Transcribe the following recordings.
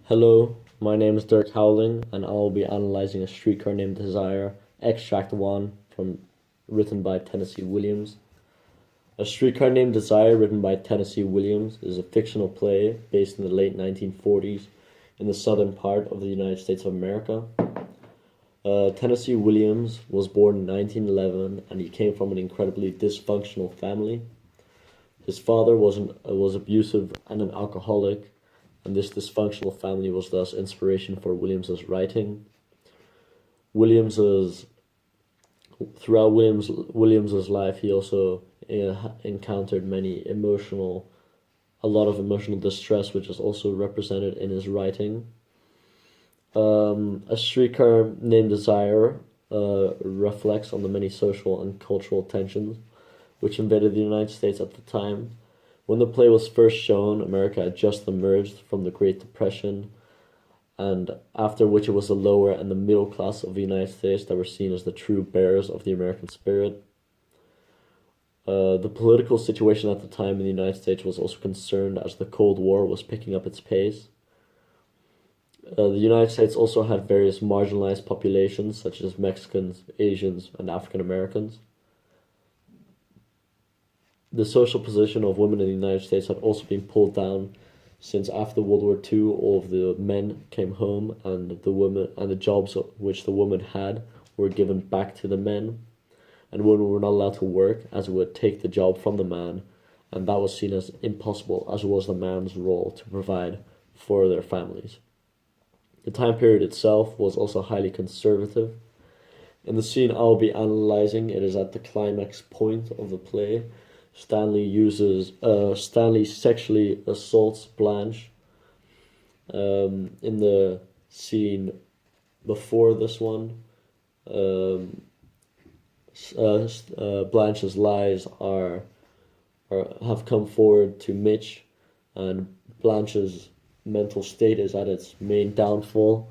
Hello, my name is Dirk Howling, and I'll be analyzing A Streetcar Named Desire, Extract 1, written by Tennessee Williams. A Streetcar Named Desire, written by Tennessee Williams, is a fictional play based in the late 1940s in the southern part of the United States of America. Tennessee Williams was born in 1911, and he came from an incredibly dysfunctional family. His father was abusive and an alcoholic, and this dysfunctional family was thus inspiration for Williams's writing. Williams's Throughout Williams's life, he also encountered a lot of emotional distress, which is also represented in his writing. A Streetcar Named Desire reflects on the many social and cultural tensions which invaded the United States at the time. When the play was first shown, America had just emerged from the Great Depression, and after which it was the lower and the middle class of the United States that were seen as the true bearers of the American spirit. The political situation at the time in the United States was also concerned as the Cold War was picking up its pace. The United States also had various marginalized populations such as Mexicans, Asians, and African Americans. The social position of women in the United States had also been pulled down, since after World War II, all of the men came home, and the jobs which the women had were given back to the men, and women were not allowed to work, as it would take the job from the man, and that was seen as impossible, as was the man's role to provide for their families. The time period itself was also highly conservative. In the scene I'll be analyzing, it is at the climax point of the play. Stanley sexually assaults Blanche. In the scene before this one, Blanche's lies have come forward to Mitch, and Blanche's mental state is at its main downfall,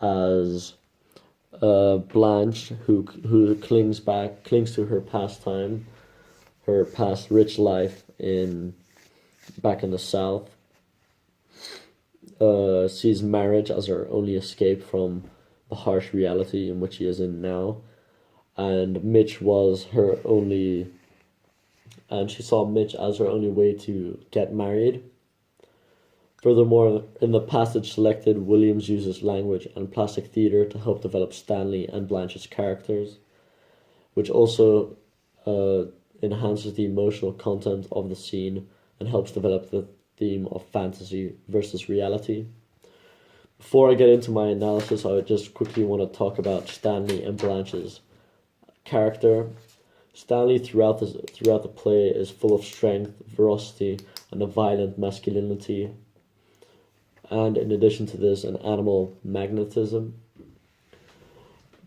as Blanche, who clings to her pastime, her past rich life back in the South, sees marriage as her only escape from the harsh reality in which she is in now, and she saw Mitch as her only way to get married. Furthermore, in the passage selected, Williams uses language and plastic theater to help develop Stanley and Blanche's characters, which also enhances the emotional content of the scene and helps develop the theme of fantasy versus reality. Before I get into my analysis, I would just quickly want to talk about Stanley and Blanche's character. Stanley throughout the play is full of strength, ferocity, and a violent masculinity, and in addition to this, an animal magnetism.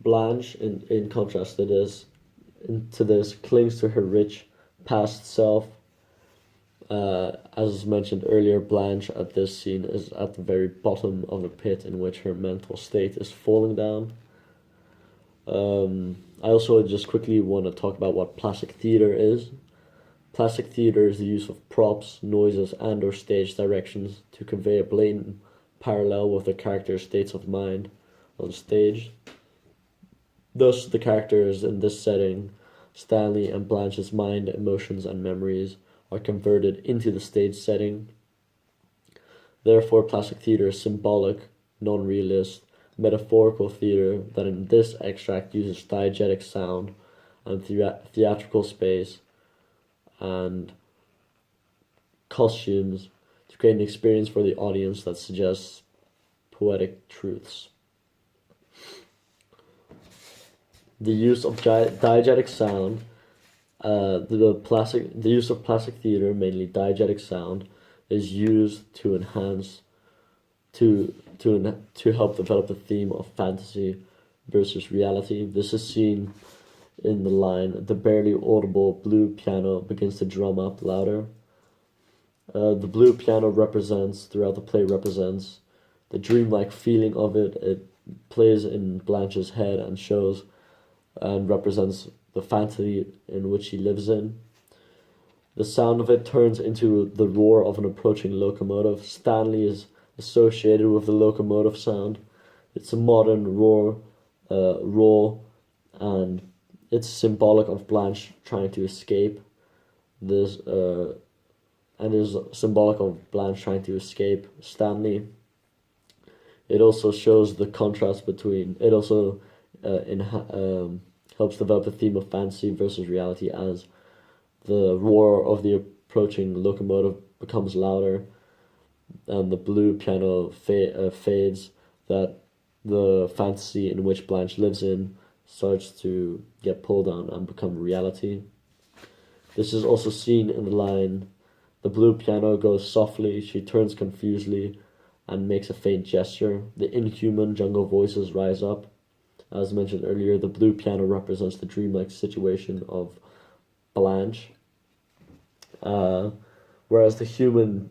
Blanche, in contrast to this, clings to her rich past self. As mentioned earlier, Blanche at this scene is at the very bottom of a pit in which her mental state is falling down. I also just quickly want to talk about what plastic theater is. Plastic theater is the use of props, noises, and or stage directions to convey a blatant parallel with the character's states of mind on stage. Thus, the characters in this setting, Stanley and Blanche's mind, emotions, and memories, are converted into the stage setting. Therefore, plastic theater is symbolic, non-realist, metaphorical theater that in this extract uses diegetic sound and theatrical space and costumes to create an experience for the audience that suggests poetic truths. The use of diegetic sound, the use of plastic theater, mainly diegetic sound, is used to enhance, to help develop the theme of fantasy versus reality. This is seen in the line, "The barely audible blue piano begins to drum up louder." The blue piano throughout the play represents the dreamlike feeling of it. It plays in Blanche's head and represents the fantasy in which she lives in. The sound of it turns into the roar of an approaching locomotive. Stanley is associated with the locomotive sound. It's a modern roar, and it's symbolic of Blanche trying to escape. This and is symbolic of Blanche trying to escape Stanley. It also shows the contrast between. It also helps develop the theme of fantasy versus reality as the roar of the approaching locomotive becomes louder, and the blue piano fades. That the fantasy in which Blanche lives in starts to get pulled on and become reality. This is also seen in the line, "The blue piano goes softly, she turns confusedly, and makes a faint gesture. The inhuman jungle voices rise up." As mentioned earlier, the blue piano represents the dreamlike situation of Blanche, whereas the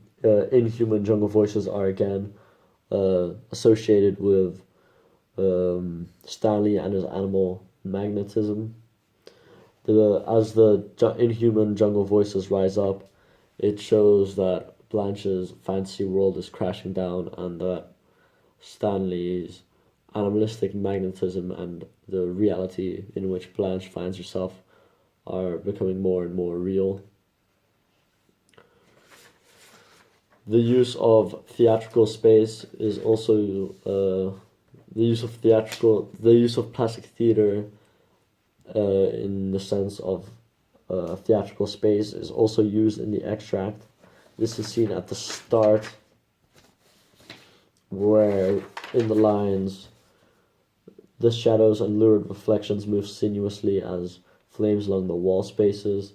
inhuman jungle voices are again associated with Stanley and his animal magnetism. As the inhuman jungle voices rise up, it shows that Blanche's fantasy world is crashing down, and that Stanley's animalistic magnetism and the reality in which Blanche finds herself are becoming more and more real. The use of theatrical space is also the use of plastic theater in the sense of theatrical space is also used in the extract. This is seen at the start, where in the lines, "The shadows and lurid reflections move sinuously as flames along the wall spaces."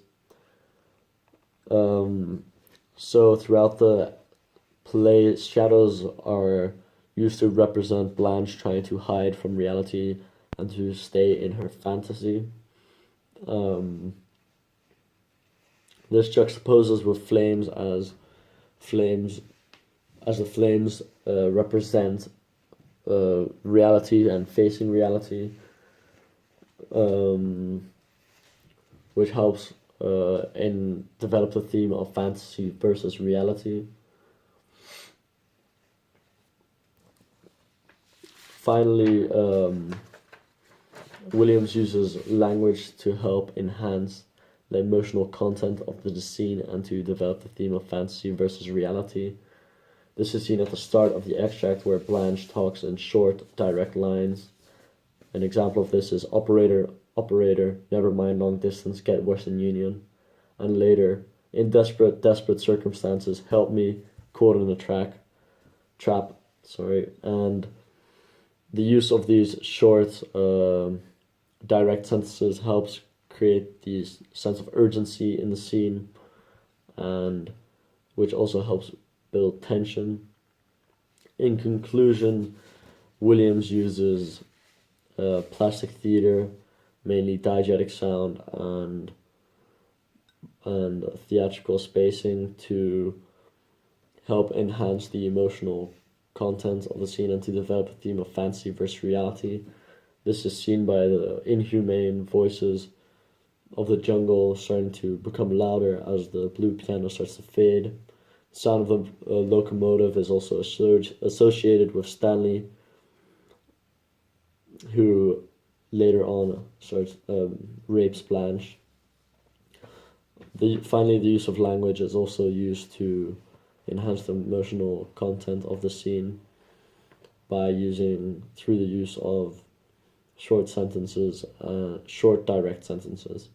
So throughout the play, shadows are used to represent Blanche trying to hide from reality and to stay in her fantasy. This juxtaposes with flames as the flames represent reality and facing reality, which helps in develop the theme of fantasy versus reality. Finally, Williams uses language to help enhance the emotional content of the scene and to develop the theme of fantasy versus reality. This is seen at the start of the extract, where Blanche talks in short, direct lines. An example of this is, "Operator, operator, never mind long distance, get Western Union." And later, "In desperate circumstances, help me, caught in a trap. And the use of these short, direct sentences helps create this sense of urgency in the scene, and which also helps build tension. In conclusion, Williams uses plastic theater, mainly diegetic sound and theatrical spacing, to help enhance the emotional content of the scene and to develop a theme of fantasy versus reality. This is seen by the inhumane voices of the jungle starting to become louder as the blue piano starts to fade. The sound of the locomotive is also associated with Stanley, who later on rapes Blanche. Finally, the use of language is also used to enhance the emotional content of the scene through the use of short direct sentences.